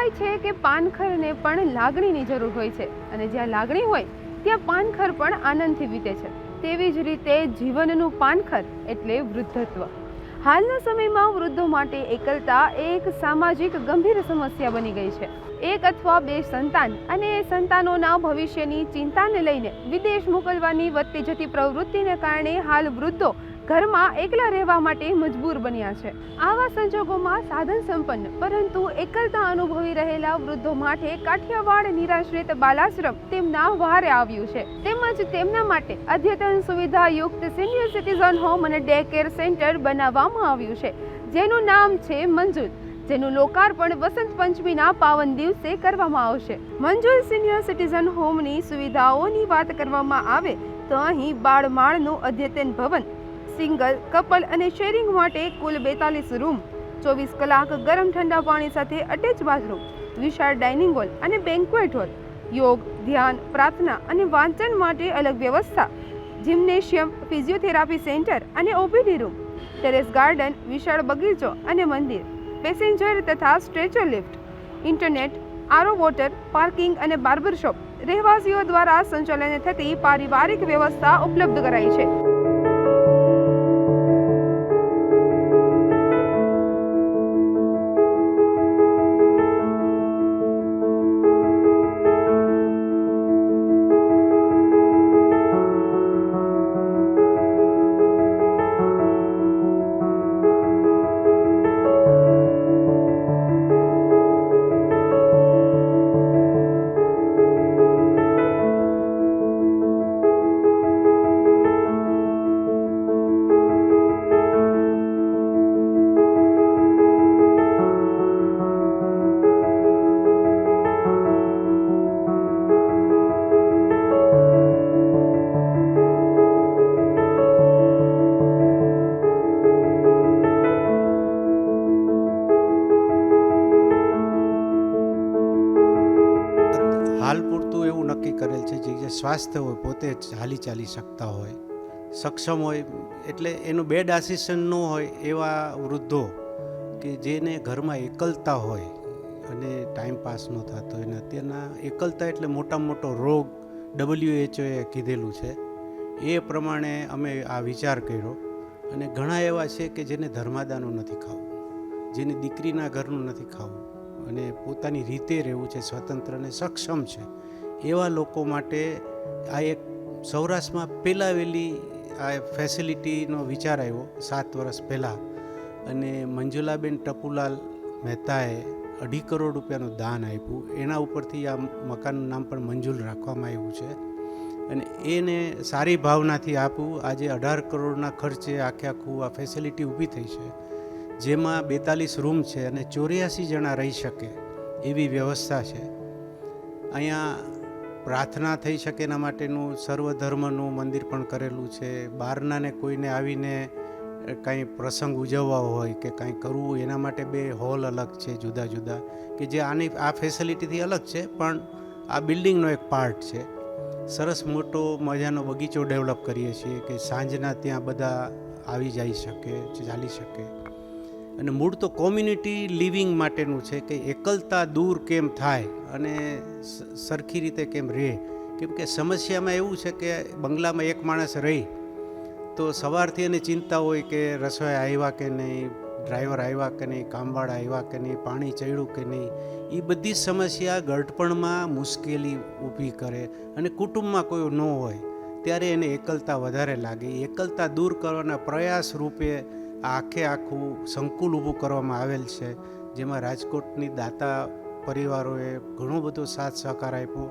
કહેવાય છે કે પાનખરને પણ લાગણીની જરૂર હોય છે અને જ્યાં લાગણી હોય ત્યાં પાનખર પણ આનંદથી વીતે છે. તેવી જ રીતે જીવનનું પાનખર એટલે વૃદ્ધત્વ. હાલના સમયમાં વૃદ્ધો માટે એકલતા એક સામાજિક ગંભીર સમસ્યા બની ગઈ છે. એક અથવા બે સંતાન અને સંતાનોના ભવિષ્યની ચિંતાને લઈને વિદેશ મોકલવાની વધતી જતી પ્રવૃત્તિને કારણે હાલ વૃદ્ધો ઘરમાં એકલા રહેવા માટે મજબૂર બન્યા છે. આવા સંજોગોમાં સાધન સંપન્ન પરંતુ એકલતા અનુભવી રહેલા વૃદ્ધો માટે કાઠિયાવાડ નિરાશ્રિત બાલાશ્રમ તેમના વહારે આવ્યું છે. તેમજ તેમના માટે અદ્યતન સુવિધાયુક્ત સિનિયર સિટીઝન હોમ અને ડે કેર સેન્ટર બનાવવામાં આવ્યું છે, જેનું નામ છે મંજુલ, જેનું લોકાર્પણ વસંત પંચમીના પાવન દિવસે કરવામાં આવશે. મંજુલ સિનિયર સિટીઝન હોમની સુવિધાઓની વાત કરવામાં આવે તો અહીં બાળમાળનું અદ્યતન ભવન, સિંગલ, કપલ અને શેરિંગ માટે કુલ 42 રૂમ, 24 કલાક ગરમ ઠંડા પાણી સાથે અટેચ બાથરૂમ, વિશાળ ડાઇનિંગ હોલ અને બેન્ક્વેટ હોલ, યોગ, ધ્યાન, પ્રાર્થના અને વાંચન માટે અલગ વ્યવસ્થા, જિમ્નેશિયમ, ફિઝિયોથેરાપી સેન્ટર અને ઓપીડી રૂમ, ટેરેસ ગાર્ડન, વિશાળ બગીચો અને મંદિર, પેસેન્જર તથા સ્ટ્રેચર લિફ્ટ, ઇન્ટરનેટ, આરો વોટર, પાર્કિંગ અને બાર્બર શોપ, રહેવાસીઓ દ્વારા સંચાલન થતી પારિવારિક વ્યવસ્થા ઉપલબ્ધ કરાઈ છે. હાલ પૂરતું એવું નક્કી કરેલ છે જે સ્વાસ્થ્ય હોય, પોતે જ હાલી ચાલી શકતા હોય, સક્ષમ હોય, એટલે એનું બેડ આસિસ્ટન્ટ ન હોય એવા વૃદ્ધો કે જેને ઘરમાં એકલતા હોય અને ટાઈમ પાસ ન થતો હોય. અત્યારના એકલતા એટલે મોટામાં મોટો રોગ WHO કીધેલું છે. એ પ્રમાણે અમે આ વિચાર કર્યો અને ઘણા એવા છે કે જેને ધર્માદાનું નથી ખાવું, જેને દીકરીના ઘરનું નથી ખાવું અને પોતાની રીતે રહેવું છે, સ્વતંત્ર અને સક્ષમ છે. એવા લોકો માટે આ એક સૌરાષ્ટ્રમાં પહેલાં વહેલી આ ફેસિલિટીનો વિચાર આવ્યો 7 વર્ષ પહેલાં અને મંજુલાબેન ટપુલાલ મહેતાએ 2.5 કરોડ રૂપિયાનું દાન આપ્યું. એના ઉપરથી આ મકાનનું નામ પણ મંજુલ રાખવામાં આવ્યું છે અને એને સારી ભાવનાથી આપ્યું. આજે 18 કરોડના ખર્ચે આખું આ ફેસિલિટી ઊભી થઈ છે, જેમાં 42 રૂમ છે અને 84 જણા રહી શકે એવી વ્યવસ્થા છે. અહીંયા પ્રાર્થના થઈ શકે એના માટેનું સર્વધર્મનું મંદિર પણ કરેલું છે. બહારનાને કોઈને આવીને કાંઈ પ્રસંગ ઉજવવા હોય કે કાંઈ કરવું હોય એના માટે 2 હોલ અલગ છે જુદા જુદા, કે જે આ ફેસિલિટીથી અલગ છે પણ આ બિલ્ડિંગનો એક પાર્ટ છે. સરસ મોટો મજાનો બગીચો ડેવલપ કરીએ છીએ કે સાંજના ત્યાં બધા આવી જઈ શકે, ચાલી શકે. અને મૂળ તો કોમ્યુનિટી લિવિંગ માટેનું છે કે એકલતા દૂર કેમ થાય અને સરખી રીતે કેમ રહે. કેમ કે સમસ્યામાં એવું છે કે બંગલામાં એક માણસ રહી તો સવારથી એને ચિંતા હોય કે રસોઈ આવ્યા કે નહીં, ડ્રાઈવર આવ્યા કે નહીં, કામવાળા આવ્યા કે નહીં, પાણી ચડ્યું કે નહીં. એ બધી સમસ્યા ગળપણમાં મુશ્કેલી ઊભી કરે અને કુટુંબમાં કોઈ ન હોય ત્યારે એને એકલતા વધારે લાગે. એકલતા દૂર કરવાના પ્રયાસ રૂપે આખું સંકુલ ઊભું કરવામાં આવેલ છે, જેમાં રાજકોટની દાતા પરિવારોએ ઘણો બધો સાથ સહકાર આપ્યો.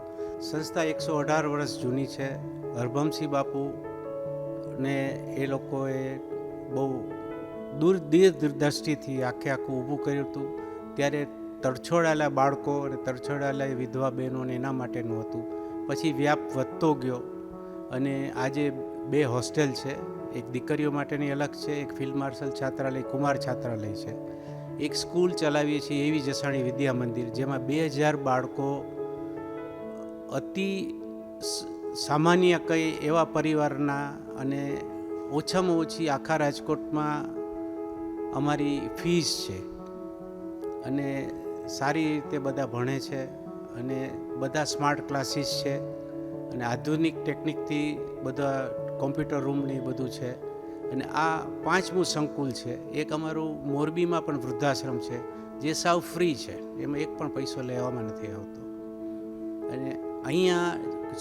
સંસ્થા 118 વર્ષ જૂની છે. હરભમસિંહ બાપુ ને એ લોકોએ બહુ દૂરદ્રષ્ટિથી આખું ઊભું કર્યું હતું. ત્યારે તરછોડાયેલા બાળકો અને તરછોડાયેલા વિધવા બહેનોને એના માટેનું હતું. પછી વ્યાપ વધતો ગયો અને આજે 2 હોસ્ટેલ છે. એક દીકરીઓ માટેની અલગ છે, એક ફિલ્ડ માર્શલ છાત્રાલય, કુમાર છાત્રાલય છે. એક સ્કૂલ ચલાવીએ છીએ એવી જસાણી વિદ્યા મંદિર, જેમાં 2000 બાળકો અતિ સામાન્ય કંઈ એવા પરિવારના અને ઓછામાં ઓછી આખા રાજકોટમાં અમારી ફીસ છે અને સારી રીતે બધા ભણે છે અને બધા સ્માર્ટ ક્લાસીસ છે અને આધુનિક ટેકનિકથી બધા કોમ્પ્યુટર રૂમની બધું છે. અને આ 5મું સંકુલ છે. એક અમારું મોરબીમાં પણ વૃદ્ધાશ્રમ છે જે સાવ ફ્રી છે, એમાં એક પણ પૈસો લેવામાં નથી આવતો. અને અહીંયા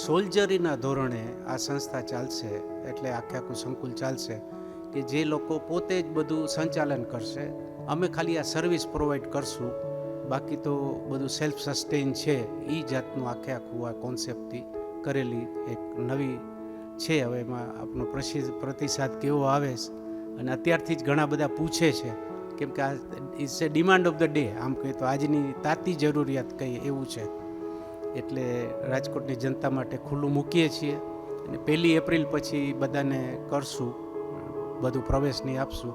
સોલ્જરીના ધોરણે આ સંસ્થા ચાલશે, એટલે આખું સંકુલ ચાલશે કે જે લોકો પોતે જ બધું સંચાલન કરશે. અમે ખાલી આ સર્વિસ પ્રોવાઈડ કરશું, બાકી તો બધું સેલ્ફ સસ્ટેઇન છે. એ જાતનું આખું આ કોન્સેપ્ટથી કરેલી એક નવી છે. હવે એમાં આપનો પ્રતિસાદ કેવો આવે છે, અને અત્યારથી જ ઘણા બધા પૂછે છે, કેમ કે આ it's a demand of the day, આમ કહીએ તો આજની તાતી જરૂરિયાત કહીએ એવું છે. એટલે રાજકોટની જનતા માટે ખુલ્લું મૂકીએ છીએ અને 1 એપ્રિલ પછી બધાને કરશું, બધું પ્રવેશની આપશું.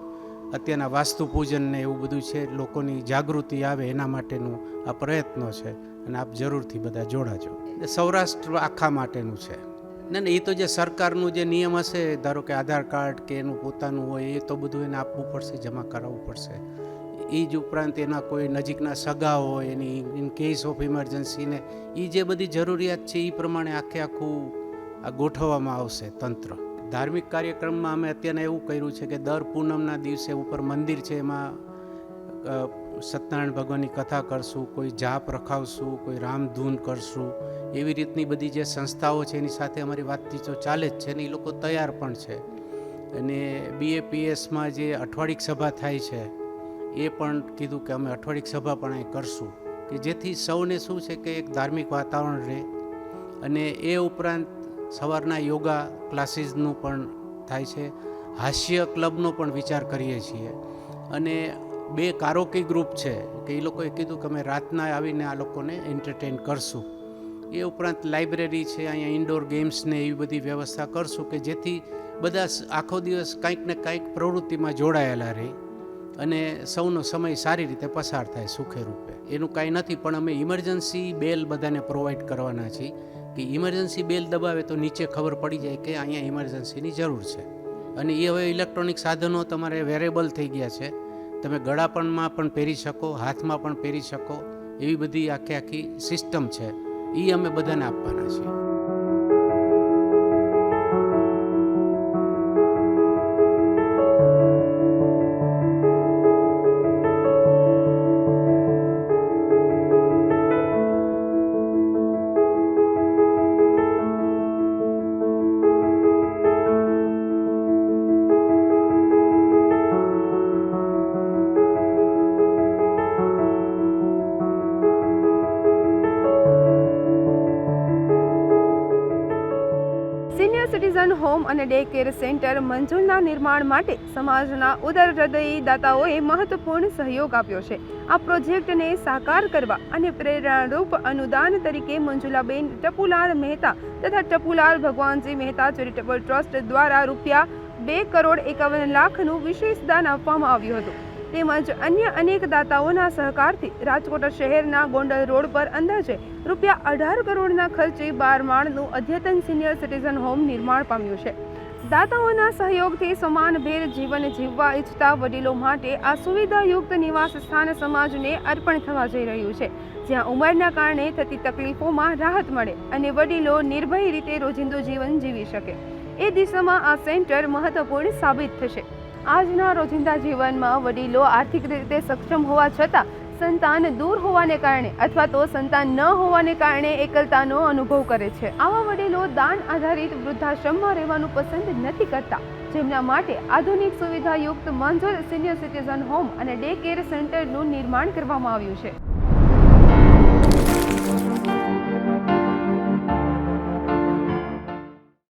અત્યારના વાસ્તુ પૂજન ને એવું બધું છે, લોકોની જાગૃતિ આવે એના માટેનું આ પ્રયત્નો છે અને આપ જરૂરથી બધા જોડાજો. સૌરાષ્ટ્ર આખા માટેનું છે. ને એ તો જે સરકારનું જે નિયમ હશે, ધારો કે આધાર કાર્ડ કે એનું પોતાનું હોય, એ તો બધું એને આપવું પડશે, જમા કરાવવું પડશે. એ જ ઉપરાંત એના કોઈ નજીકના સગા હોય, એની ઇન કેસ ઓફ ઇમરજન્સી ને એ જે બધી જરૂરિયાત છે એ પ્રમાણે આખું આ ગોઠવવામાં આવશે તંત્ર. ધાર્મિક કાર્યક્રમમાં અમે અત્યારે એવું કર્યું છે કે દર પૂનમના દિવસે ઉપર મંદિર છે, એમાં સત્યનારાયણ ભગવાનની કથા કરશું, કોઈ જાપ રખાવશું, કોઈ રામધૂન કરશું. એવી રીતની બધી જે સંસ્થાઓ છે એની સાથે અમારી વાતચીતો ચાલે જ છે ને એ લોકો તૈયાર પણ છે. અને BAPSમાં જે અઠવાડિક સભા થાય છે એ પણ કીધું કે અમે અઠવાડિક સભા પણ અહીં કરશું, કે જેથી સૌને શું છે કે એક ધાર્મિક વાતાવરણ રહે. અને એ ઉપરાંત સવારના યોગા ક્લાસીસનું પણ થાય છે, હાસ્ય ક્લબનો પણ વિચાર કરીએ છીએ. અને 2 કારોકી ગ્રુપ છે કે એ લોકોએ કીધું કે અમે રાતના આવીને આ લોકોને એન્ટરટેન કરશું. એ ઉપરાંત લાઇબ્રેરી છે, અહીંયા ઇન્ડોર ગેમ્સને એવી બધી વ્યવસ્થા કરશું કે જેથી બધા આખો દિવસ કંઈક ને કંઈક પ્રવૃત્તિમાં જોડાયેલા રહે અને સૌનો સમય સારી રીતે પસાર થાય સુખે રૂપે. એનું કાંઈ નથી, પણ અમે ઇમરજન્સી બેલ બધાને પ્રોવાઈડ કરવાના છીએ કે ઇમરજન્સી બેલ દબાવે તો નીચે ખબર પડી જાય કે અહીંયા ઇમરજન્સીની જરૂર છે. અને એ હવે ઇલેક્ટ્રોનિક સાધનો તમારે વેરેબલ થઈ ગયા છે, તમે ગળાપણમાં પણ પહેરી શકો, હાથમાં પણ પહેરી શકો, એવી બધી આખી સિસ્ટમ છે. એ અમે બધાને આપવાના છીએ. સિનિયર સિટીઝન હોમ અને ડે કેર સેન્ટર મંજુલના નિર્માણ માટે સમાજના ઉદાર હૃદયી દાતાઓએ મહત્વપૂર્ણ સહયોગ આપ્યો છે. આ પ્રોજેક્ટને સાકાર કરવા અને પ્રેરણારૂપ અનુદાન તરીકે મંજુલાબેન ટપુલાલ મહેતા તથા ટપુલાલ ભગવાનજી મહેતા ચેરિટેબલ ટ્રસ્ટ દ્વારા ₹2,51,00,000નું વિશેષ દાન આપવામાં આવ્યું હતું. તેમજ અન્ય અનેક દાતાઓના સહકારથી રાજકોટ શહેરના ગોંડલ રોડ પર અંદાજે ₹18 કરોડના ખર્ચે 12 માળનું અદ્યતન સિનિયર સિટીઝન હોમ નિર્માણ પામ્યું છે. દાતાઓના સહયોગથી સમાનભેર જીવન જીવવા ઈચ્છતા વડીલો માટે આ સુવિધાયુક્ત નિવાસ સ્થાન સમાજને અર્પણ થવા જઈ રહ્યું છે, જ્યાં ઉંમરના કારણે થતી તકલીફોમાં રાહત મળે અને વડીલો નિર્ભય રીતે રોજિંદુ જીવન જીવી શકે. એ દિશામાં આ સેન્ટર મહત્વપૂર્ણ સાબિત થશે. આજના રોજિંદા જીવનમાં વડીલો આર્થિક રીતે સક્ષમ હોવા છતાં સંતાન દૂર હોવાને કારણે અથવા તો સંતાન ન હોવાને કારણે એકલતાનો અનુભવ કરે છે. આવા વડીલો દાન આધારિત વૃદ્ધાશ્રમમાં રહેવાનું પસંદ નથી કરતા, જેમના માટે આધુનિક સુવિધાયુક્ત મંજુલ સિનિયર સિટીઝન હોમ અને ડે કેર સેન્ટરનું નિર્માણ કરવામાં આવ્યું છે.